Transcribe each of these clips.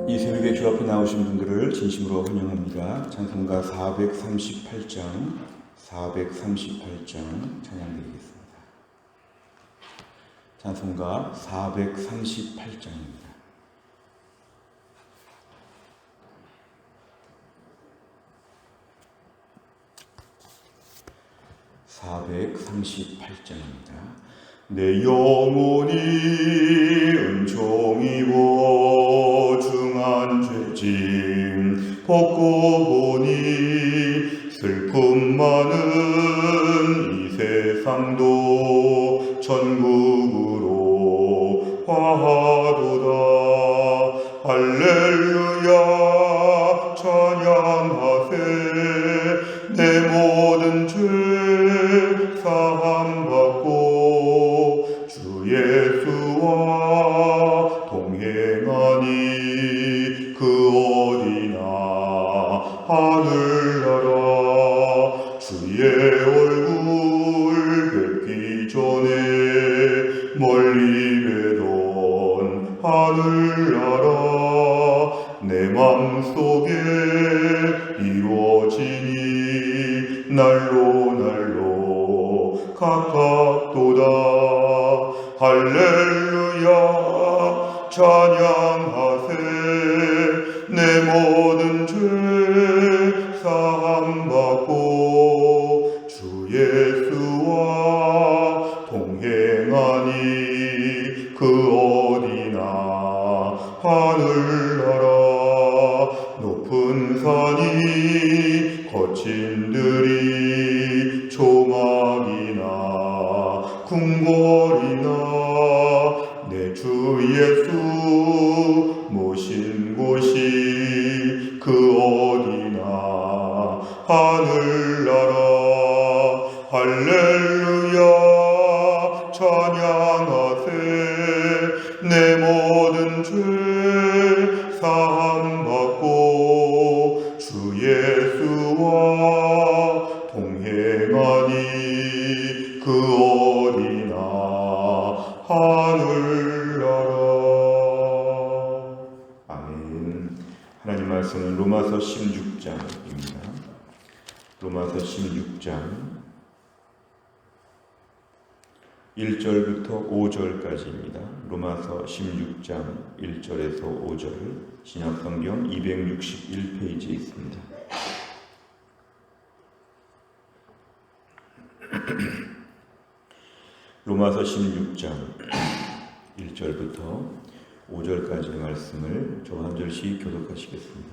이 새벽에 주 앞에 나오신 분들을 진심으로 환영합니다. 찬송가 438장 찬양드리겠습니다. 찬송가 438장입니다. 내 영혼이 은총이고 중한 죄짐 벗고 보니 슬픔 많은 이 세상도 천국으로 화하도다. 할렐루야 찬양하세. 내 모든 죄 사함받고 주 예수와 동행하니 그 어디나 하늘나라. 주의 얼굴 뵙기 전에 멀리 뵈던 하늘나라. 내 맘속에 이루어지니 날로 가깝도다. 할렐루야 찬양하세. 내 모든 죄 사함받고 주 예수와 동행하니 그 어디나 하늘나라. 높은 산이 거친 들이 조막이나 궁궐이나 내 주 예수 모신 곳이 그 어디나 하늘나라. 할렐루야 찬양하세. 내 모든 죄 사함받고 주 예수와 동행하니 그 어디나 하늘나라. 아멘. 하나님 말씀은 로마서 16장입니다. 로마서 16장 1절부터 5절까지입니다. 로마서 16장 1절에서 5절 신약성경 261페이지에 있습니다. 로마서 16장 1절부터 5절까지의 말씀을 저 한 절씩 교독하시겠습니다.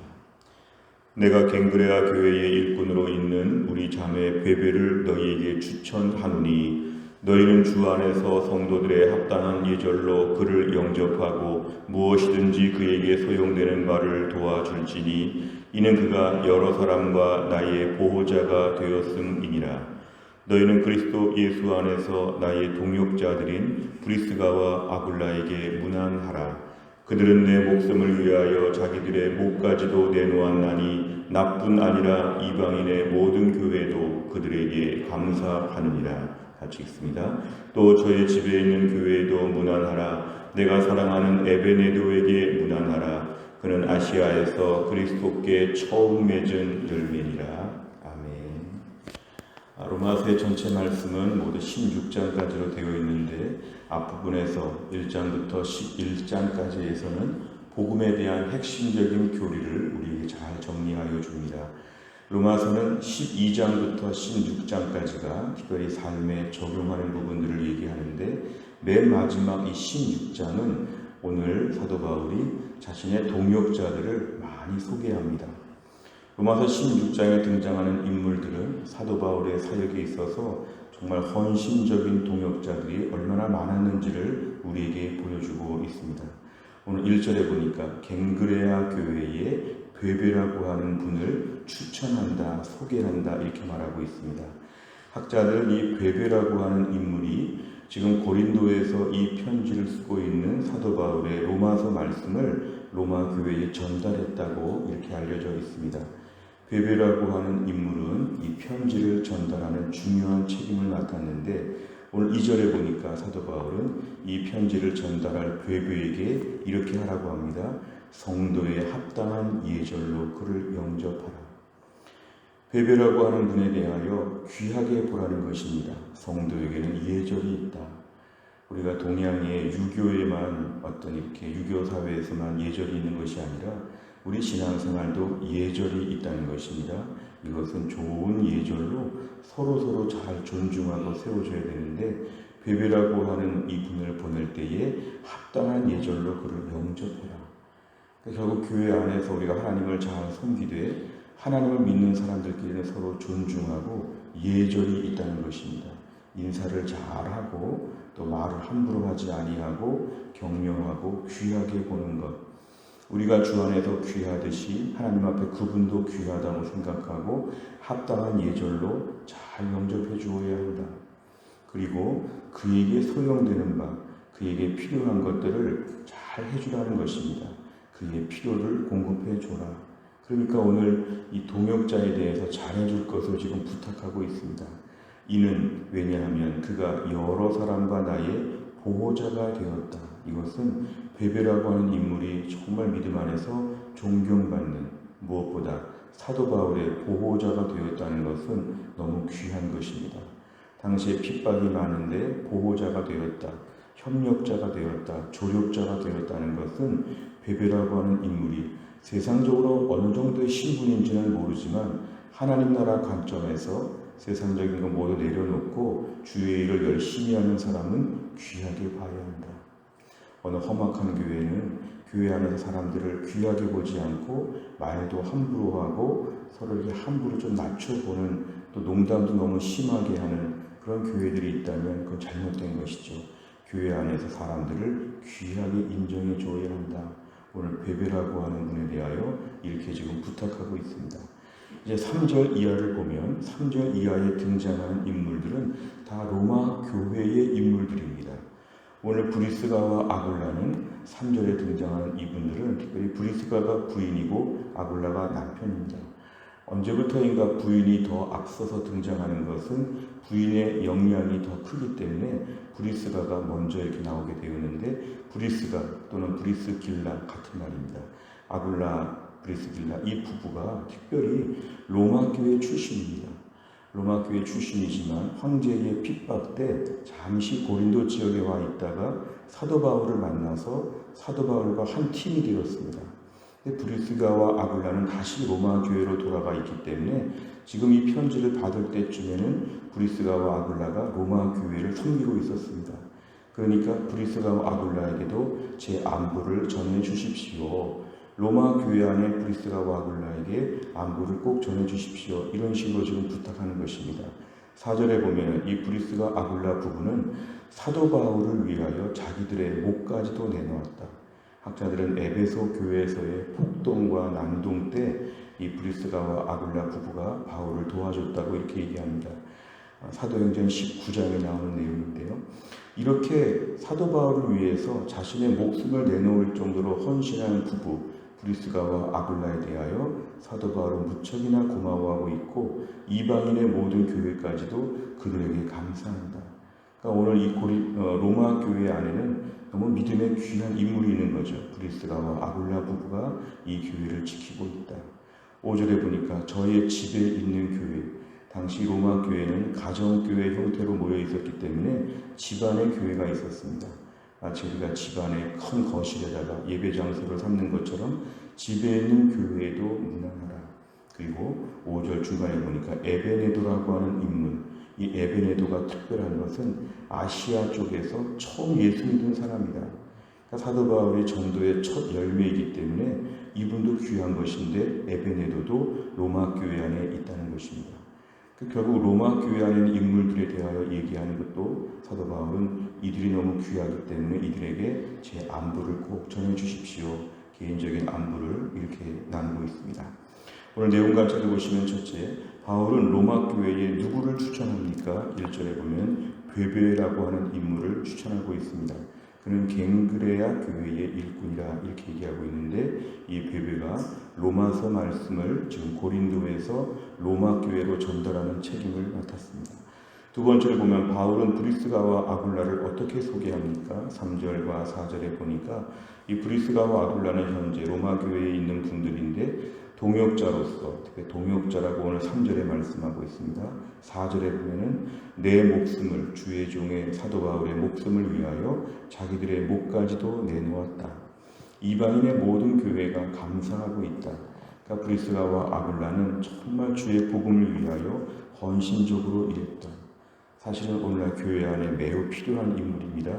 내가 갱그레아 교회의 일꾼으로 있는 우리 자매 베베를 너희에게 추천하노니 너희는 주 안에서 성도들의 합당한 예절로 그를 영접하고 무엇이든지 그에게 소용되는 말을 도와줄지니 이는 그가 여러 사람과 나의 보호자가 되었음이니라. 너희는 그리스도 예수 안에서 나의 동역자들인 브리스가와 아굴라에게 문안하라. 그들은 내 목숨을 위하여 자기들의 목까지도 내놓았나니 나뿐 아니라 이방인의 모든 교회도 그들에게 감사하느니라. 같이 읽습니다. 또 저의 집에 있는 교회에도 문안하라. 내가 사랑하는 에베네도에게 문안하라. 그는 아시아에서 그리스도께 처음 맺은 열매니라. 아멘. 로마서의 전체 말씀은 모두 16장까지로 되어 있는데 앞부분에서 1장부터 11장까지에서는 복음에 대한 핵심적인 교리를 우리에게 잘 정리하여 줍니다. 로마서는 12장부터 16장까지가 특별히 삶에 적용하는 부분들을 얘기하는데 맨 마지막 이 16장은 오늘 사도 바울이 자신의 동역자들을 많이 소개합니다. 로마서 16장에 등장하는 인물들은 사도 바울의 사역에 있어서 정말 헌신적인 동역자들이 얼마나 많았는지를 우리에게 보여주고 있습니다. 오늘 1절에 보니까 갱그레아 교회의 베베라고 하는 분을 추천한다, 소개한다 이렇게 말하고 있습니다. 학자들은 이 베베라고 하는 인물이 지금 고린도에서 이 편지를 쓰고 있는 사도 바울의 로마서 말씀을 로마 교회에 전달했다고 이렇게 알려져 있습니다. 베베라고 하는 인물은 이 편지를 전달하는 중요한 책임을 맡았는데 오늘 2절에 보니까 사도 바울은 이 편지를 전달할 베베에게 이렇게 하라고 합니다. 성도에 합당한 예절로 그를 영접하라. 베베라고 하는 분에 대하여 귀하게 보라는 것입니다. 성도에게는 예절이 있다. 우리가 동양의 유교에만 어떤 이렇게 유교 사회에서만 예절이 있는 것이 아니라 우리 신앙생활도 예절이 있다는 것입니다. 이것은 좋은 예절로 서로 잘 존중하고 세워줘야 되는데 베베라고 하는 이분을 보낼 때에 합당한 예절로 그를 영접해라. 결국 교회 안에서 우리가 하나님을 잘 섬기되 하나님을 믿는 사람들끼리는 서로 존중하고 예절이 있다는 것입니다. 인사를 잘하고 또 말을 함부로 하지 아니하고 격려하고 귀하게 보는 것. 우리가 주 안에서 귀하듯이 하나님 앞에 그분도 귀하다고 생각하고 합당한 예절로 잘 영접해 주어야 한다. 그리고 그에게 소용되는 바, 그에게 필요한 것들을 잘 해주라는 것입니다. 그의 필요를 공급해 줘라. 그러니까 오늘 이 동역자에 대해서 잘해줄 것을 지금 부탁하고 있습니다. 이는 왜냐하면 그가 여러 사람과 나의 보호자가 되었다. 이것은 베베라고 하는 인물이 정말 믿음 안에서 존경받는, 무엇보다 사도 바울의 보호자가 되었다는 것은 너무 귀한 것입니다. 당시에 핍박이 많은데 보호자가 되었다, 협력자가 되었다, 조력자가 되었다는 것은 베베라고 하는 인물이 세상적으로 어느 정도의 신분인지는 모르지만 하나님 나라 관점에서 세상적인 거 모두 내려놓고 주의 일을 열심히 하는 사람은 귀하게 봐야 한다. 어느 험악한 교회는 교회 안에서 사람들을 귀하게 보지 않고 말도 함부로 하고 서로 이렇게 함부로 좀 낮춰보는, 또 농담도 너무 심하게 하는 그런 교회들이 있다면 그건 잘못된 것이죠. 교회 안에서 사람들을 귀하게 인정해 줘야 한다. 오늘 베베라고 하는 분에 대하여 이렇게 지금 부탁하고 있습니다. 이제 3절 이하를 보면 3절 이하에 등장하는 인물들은 다 로마 교회의 인물들입니다. 오늘 브리스가와 아굴라는 3절에 등장하는 이분들은 특별히 브리스가가 부인이고 아굴라가 남편입니다. 언제부터인가 부인이 더 앞서서 등장하는 것은 부인의 역량이 더 크기 때문에 브리스가가 먼저 이렇게 나오게 되었는데, 브리스가 또는 브리스길라 같은 말입니다. 아굴라, 브리스길라 이 부부가 특별히 로마교회 출신입니다. 로마교회 출신이지만 황제의 핍박 때 잠시 고린도 지역에 와 있다가 사도 바울을 만나서 사도 바울과 한 팀이 되었습니다. 브리스가와 아굴라는 다시 로마 교회로 돌아가 있기 때문에 지금 이 편지를 받을 때쯤에는 브리스가와 아굴라가 로마 교회를 섬기고 있었습니다. 그러니까 브리스가와 아굴라에게도 제 안부를 전해 주십시오. 로마 교회 안에 브리스가와 아굴라에게 안부를 꼭 전해 주십시오. 이런 식으로 지금 부탁하는 것입니다. 4절에 보면 이 브리스가 아굴라 부부는 사도 바울을 위하여 자기들의 목까지도 내놓았다. 학자들은 에베소 교회에서의 폭동과 난동 때 이 브리스가와 아굴라 부부가 바울을 도와줬다고 이렇게 얘기합니다. 사도행전 19장에 나오는 내용인데요. 이렇게 사도 바울을 위해서 자신의 목숨을 내놓을 정도로 헌신한 부부 브리스가와 아굴라에 대하여 사도 바울은 무척이나 고마워하고 있고 이방인의 모든 교회까지도 그들에게 감사한다. 그러니까 오늘 이 로마 교회 안에는 너무 믿음의 귀한 인물이 있는 거죠. 브리스가와 아굴라 부부가 이 교회를 지키고 있다. 5절에 보니까 저의 집에 있는 교회, 당시 로마 교회는 가정교회 형태로 모여 있었기 때문에 집안의 교회가 있었습니다. 마치 우리가 집안의 큰 거실에다가 예배 장소를 삼는 것처럼 집에 있는 교회에도 문안하라. 그리고 5절 중간에 보니까 에베네도라고 하는 인물, 이 에베네도가 특별한 것은 아시아 쪽에서 처음 예수 믿은 사람이다. 그러니까 사도 바울이 전도의 첫 열매이기 때문에 이분도 귀한 것인데 에베네도도 로마 교회 안에 있다는 것입니다. 결국 로마 교회 안에 있는 인물들에 대하여 얘기하는 것도 사도 바울은 이들이 너무 귀하기 때문에 이들에게 제 안부를 꼭 전해주십시오. 개인적인 안부를 이렇게 나누고 있습니다. 오늘 내용 관찰해 보시면 첫째, 바울은 로마 교회에 누구를 추천합니까? 1절에 보면 베베라고 하는 인물을 추천하고 있습니다. 그는 갱그레아 교회의 일꾼이라 이렇게 얘기하고 있는데 이 베베가 로마서 말씀을 지금 고린도에서 로마 교회로 전달하는 책임을 맡았습니다. 두 번째로 보면 바울은 브리스가와 아굴라를 어떻게 소개합니까? 3절과 4절에 보니까 이 브리스가와 아굴라는 현재 로마 교회에 있는 분들인데 동역자로서, 특히 동역자라고 오늘 3절에 말씀하고 있습니다. 4절에 보면은 내 목숨을, 주의 종의 사도 바울의 목숨을 위하여 자기들의 목까지도 내놓았다. 이방인의 모든 교회가 감사하고 있다. 그러니까 브리스가와 아굴라는 정말 주의 복음을 위하여 헌신적으로 일했다. 사실은 오늘날 교회 안에 매우 필요한 인물입니다.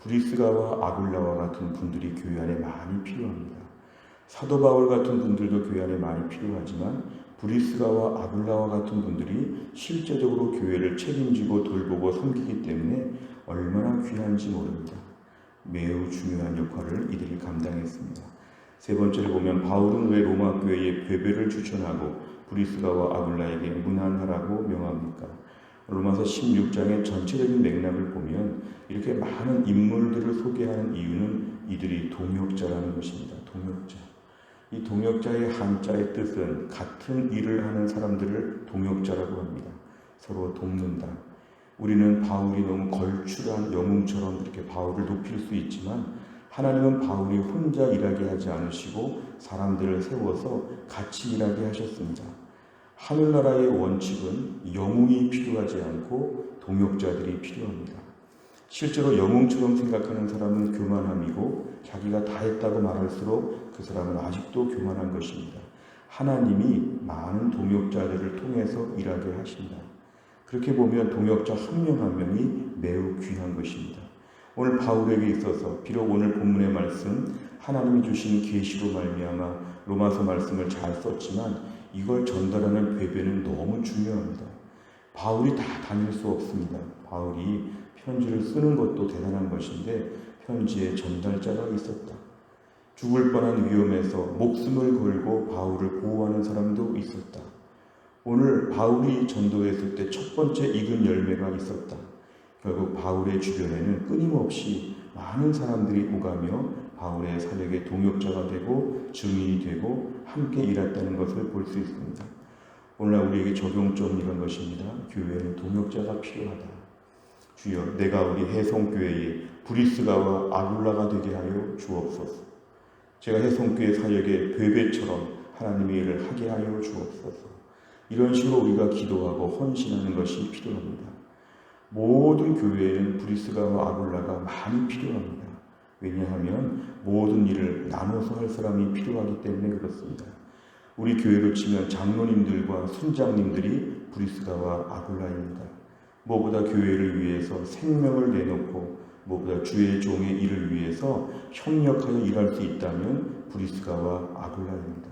브리스가와 아굴라와 같은 분들이 교회 안에 많이 필요합니다. 사도 바울 같은 분들도 교회 안에 많이 필요하지만 브리스가와 아굴라와 같은 분들이 실제적으로 교회를 책임지고 돌보고 섬기기 때문에 얼마나 귀한지 모릅니다. 매우 중요한 역할을 이들이 감당했습니다. 세 번째로 보면 바울은 왜 로마 교회에 베베를 추천하고 브리스가와 아굴라에게 문안하라고 명합니까? 로마서 16장의 전체적인 맥락을 보면 이렇게 많은 인물들을 소개하는 이유는 이들이 동역자라는 것입니다. 동역자. 이 동역자의 한자의 뜻은 같은 일을 하는 사람들을 동역자라고 합니다. 서로 돕는다. 우리는 바울이 너무 걸출한 영웅처럼 이렇게 바울을 높일 수 있지만 하나님은 바울이 혼자 일하게 하지 않으시고 사람들을 세워서 같이 일하게 하셨습니다. 하늘나라의 원칙은 영웅이 필요하지 않고 동역자들이 필요합니다. 실제로 영웅처럼 생각하는 사람은 교만함이고 자기가 다 했다고 말할수록 그 사람은 아직도 교만한 것입니다. 하나님이 많은 동역자들을 통해서 일하게 하신다. 그렇게 보면 동역자 한 명 한 명이 매우 귀한 것입니다. 오늘 바울에게 있어서 비록 오늘 본문의 말씀 하나님이 주신 계시로 말미암아 로마서 말씀을 잘 썼지만 이걸 전달하는 베베는 너무 중요합니다. 바울이 다 다닐 수 없습니다. 바울이 편지를 쓰는 것도 대단한 것인데 편지에 전달자가 있었다. 죽을 뻔한 위험에서 목숨을 걸고 바울을 보호하는 사람도 있었다. 오늘 바울이 전도했을 때 첫 번째 익은 열매가 있었다. 결국 바울의 주변에는 끊임없이 많은 사람들이 오가며 바울의 사역의 동역자가 되고 증인이 되고 함께 일했다는 것을 볼 수 있습니다. 오늘날 우리에게 적용점 이런 것입니다. 교회에는 동역자가 필요하다. 주여, 내가 우리 해성교회에 브리스가와 아굴라가 되게 하여 주옵소서. 제가 해성교회 사역의 베베처럼 하나님의 일을 하게 하여 주옵소서. 이런 식으로 우리가 기도하고 헌신하는 것이 필요합니다. 모든 교회에는 브리스가와 아굴라가 많이 필요합니다. 왜냐하면 모든 일을 나눠서 할 사람이 필요하기 때문에 그렇습니다. 우리 교회로 치면 장로님들과 순장님들이 브리스가와 아굴라입니다. 무엇보다 교회를 위해서 생명을 내놓고 무엇보다 주의 종의 일을 위해서 협력하여 일할 수 있다면 브리스가와 아굴라입니다.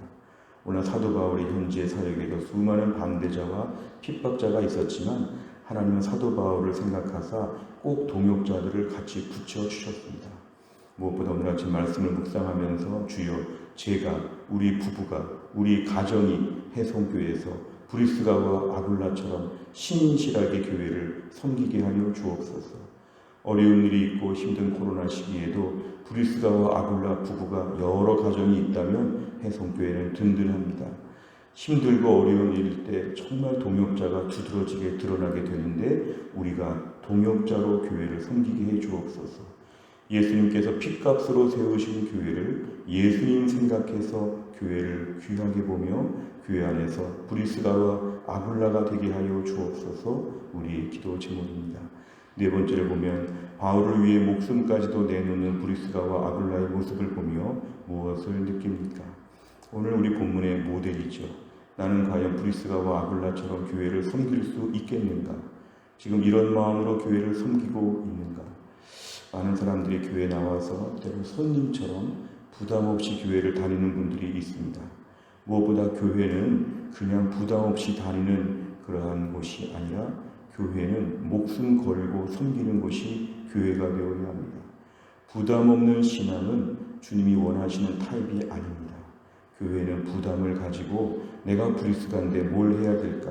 오늘 사도 바울의 현재 사역에도 수많은 반대자와 핍박자가 있었지만 하나님은 사도 바울을 생각하사 꼭 동역자들을 같이 붙여주셨습니다. 무엇보다 오늘 아침 말씀을 묵상하면서 주여, 제가, 우리 부부가, 우리 가정이 해성교회에서 브리스가와 아굴라처럼 신실하게 교회를 섬기게 하여 주옵소서. 어려운 일이 있고 힘든 코로나 시기에도 브리스가와 아굴라 부부가 여러 가정이 있다면 해성교회는 든든합니다. 힘들고 어려운 일일 때 정말 동역자가 두드러지게 드러나게 되는데 우리가 동역자로 교회를 섬기게 해 주옵소서. 예수님께서 핏값으로 세우신 교회를 예수님 생각해서 교회를 귀하게 보며 교회 안에서 브리스가와 아굴라가 되게 하여 주옵소서. 우리의 기도 제목입니다. 네 번째를 보면 바울을 위해 목숨까지도 내놓는 브리스가와 아굴라의 모습을 보며 무엇을 느낍니까? 오늘 우리 본문의 모델이죠. 나는 과연 브리스가와 아굴라처럼 교회를 섬길 수 있겠는가? 지금 이런 마음으로 교회를 섬기고 있는가? 많은 사람들이 교회에 나와서 때로 손님처럼 부담 없이 교회를 다니는 분들이 있습니다. 무엇보다 교회는 그냥 부담 없이 다니는 그러한 곳이 아니라 교회는 목숨 걸고 섬기는 곳이 교회가 되어야 합니다. 부담 없는 신앙은 주님이 원하시는 타입이 아닙니다. 교회는 부담을 가지고 내가 브리스가인데 뭘 해야 될까?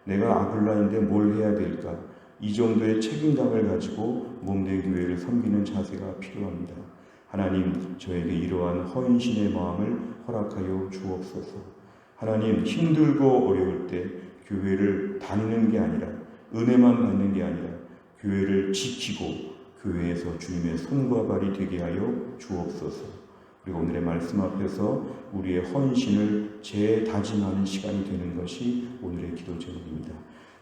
내가 아굴라인데 뭘 해야 될까? 이 정도의 책임감을 가지고 몸된 교회를 섬기는 자세가 필요합니다. 하나님, 저에게 이러한 헌신의 마음을 허락하여 주옵소서. 하나님, 힘들고 어려울 때 교회를 다니는 게 아니라 은혜만 받는 게 아니라 교회를 지키고 교회에서 주님의 손과 발이 되게 하여 주옵소서. 그리고 오늘의 말씀 앞에서 우리의 헌신을 재다짐하는 시간이 되는 것이 오늘의 기도 제목입니다.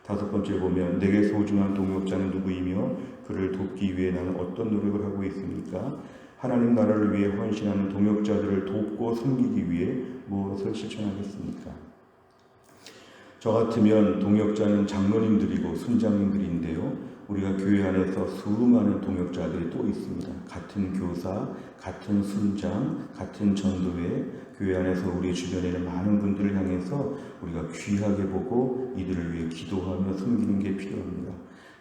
5번째 보면 내게 소중한 동역자는 누구이며 그를 돕기 위해 나는 어떤 노력을 하고 있습니까? 하나님 나라를 위해 헌신하는 동역자들을 돕고 섬기기 위해 무엇을 실천하겠습니까? 저 같으면 동역자는 장로님들이고 순장님들인데요. 우리가 교회 안에서 수많은 동역자들이 또 있습니다. 같은 교사, 같은 순장, 같은 전도회, 교회 안에서 우리 주변에는 많은 분들을 향해서 우리가 귀하게 보고 이들을 위해 기도하며 섬기는 게 필요합니다.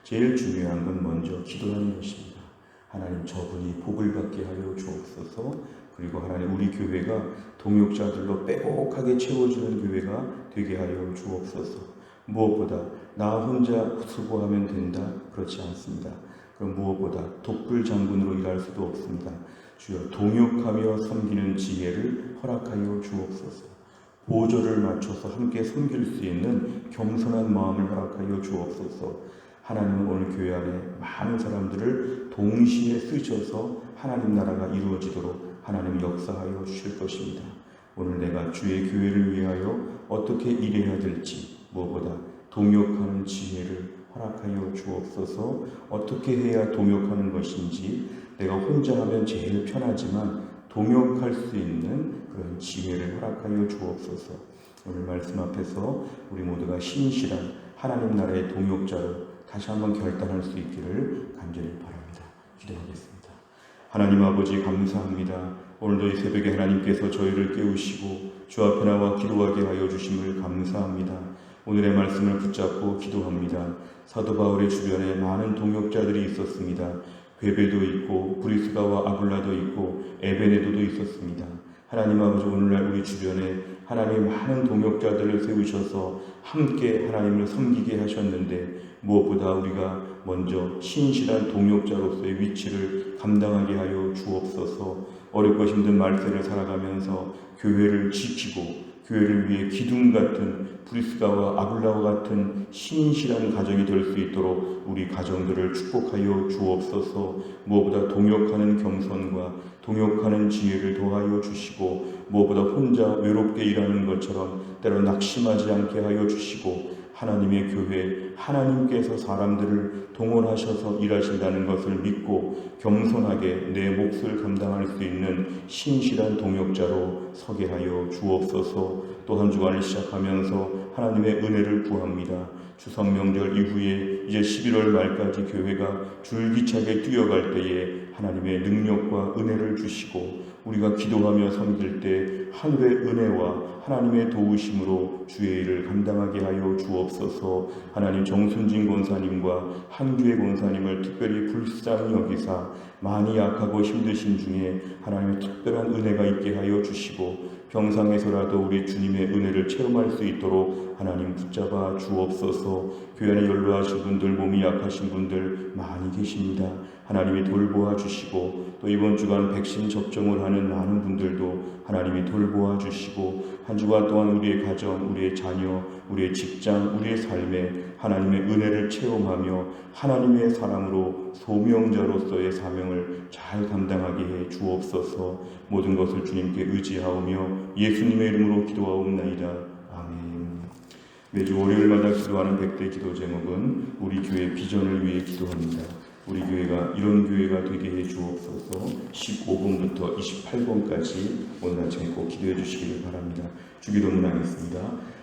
제일 중요한 건 먼저 기도하는 것입니다. 하나님 저분이 복을 받게 하여 주옵소서. 그리고 하나님 우리 교회가 동역자들로 빼곡하게 채워주는 교회가 되게 하여 주옵소서. 무엇보다 나 혼자 수고하면 된다? 그렇지 않습니다. 그럼 무엇보다 독불 장군으로 일할 수도 없습니다. 주여 동역하며 섬기는 지혜를 허락하여 주옵소서. 보조를 맞춰서 함께 섬길 수 있는 겸손한 마음을 허락하여 주옵소서. 하나님은 오늘 교회 안에 많은 사람들을 동시에 쓰셔서 하나님 나라가 이루어지도록 하나님 역사하여 주실 것입니다. 오늘 내가 주의 교회를 위하여 어떻게 일해야 될지 무엇보다 동역하는 지혜를 허락하여 주옵소서. 어떻게 해야 동역하는 것인지 내가 혼자 하면 제일 편하지만 동역할 수 있는 그런 지혜를 허락하여 주옵소서. 오늘 말씀 앞에서 우리 모두가 신실한 하나님 나라의 동역자로 다시 한번 결단할 수 있기를 간절히 바랍니다. 기도하겠습니다. 하나님 아버지 감사합니다. 오늘도 이 새벽에 하나님께서 저희를 깨우시고 주 앞에 나와 기도하게 하여 주심을 감사합니다. 오늘의 말씀을 붙잡고 기도합니다. 사도 바울의 주변에 많은 동역자들이 있었습니다. 베베도 있고 브리스가와 아굴라도 있고 에베네도도 있었습니다. 하나님 아버지 오늘날 우리 주변에 하나님 많은 동역자들을 세우셔서 함께 하나님을 섬기게 하셨는데 무엇보다 우리가 먼저 신실한 동역자로서의 위치를 감당하게 하여 주옵소서. 어렵고 힘든 말세를 살아가면서 교회를 지키고 교회를 위해 기둥 같은 브리스가와 아굴라와 같은 신실한 가정이 될 수 있도록 우리 가정들을 축복하여 주옵소서. 무엇보다 동역하는 겸손과 동역하는 지혜를 더하여 주시고 무엇보다 혼자 외롭게 일하는 것처럼 때로 낙심하지 않게 하여 주시고 하나님의 교회, 하나님께서 사람들을 동원하셔서 일하신다는 것을 믿고 겸손하게 내 몫을 감당할 수 있는 신실한 동역자로 서게 하여 주옵소서. 또 한 주간을 시작하면서 하나님의 은혜를 구합니다. 추석 명절 이후에 이제 11월 말까지 교회가 줄기차게 뛰어갈 때에 하나님의 능력과 은혜를 주시고 우리가 기도하며 섬길 때 하늘의 은혜와 하나님의 도우심으로 주의 일을 감당하게 하여 주옵소서. 하나님 정순진 권사님과 한규의 권사님을 특별히 불쌍히 여기사 많이 약하고 힘드신 중에 하나님의 특별한 은혜가 있게 하여 주시고 병상에서라도 우리 주님의 은혜를 체험할 수 있도록 하나님 붙잡아 주옵소서. 교회 안에 연로하신 분들, 몸이 약하신 분들 많이 계십니다. 하나님이 돌보아 주시고 또 이번 주간 백신 접종을 하는 많은 분들도 하나님이 돌보아 주시고 한 주간 동안 우리의 가정, 우리의 자녀, 우리의 직장, 우리의 삶에 하나님의 은혜를 체험하며 하나님의 사람으로 소명자로서의 사명을 잘 감당하게 해 주옵소서. 모든 것을 주님께 의지하오며 예수님의 이름으로 기도하옵나이다. 아멘. 매주 월요일마다 기도하는 100대 기도 제목은 우리 교회 비전을 위해 기도합니다. 우리 교회가 이런 교회가 되게 해 주옵소서. 15번부터 28번까지 오늘 아침에 꼭 기도해 주시기를 바랍니다. 주기도문 하겠습니다.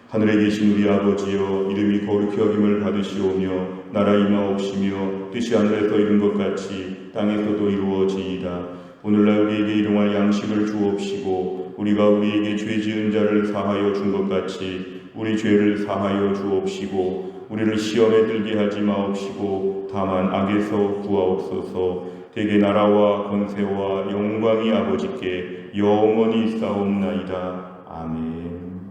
하늘에 계신 우리 아버지여, 이름이 거룩히 여김을 받으시오며 나라 임하옵시며 뜻이 하늘에서 이룬 것 같이 땅에서도 이루어지이다. 오늘날 우리에게 일용할 양식을 주옵시고 우리가 우리에게 죄 지은 자를 사하여 준 것 같이 우리 죄를 사하여 주옵시고 우리를 시험에 들게 하지 마옵시고 다만 악에서 구하옵소서. 대개 나라와 권세와 영광이 아버지께 영원히 있사옵나이다. 아멘.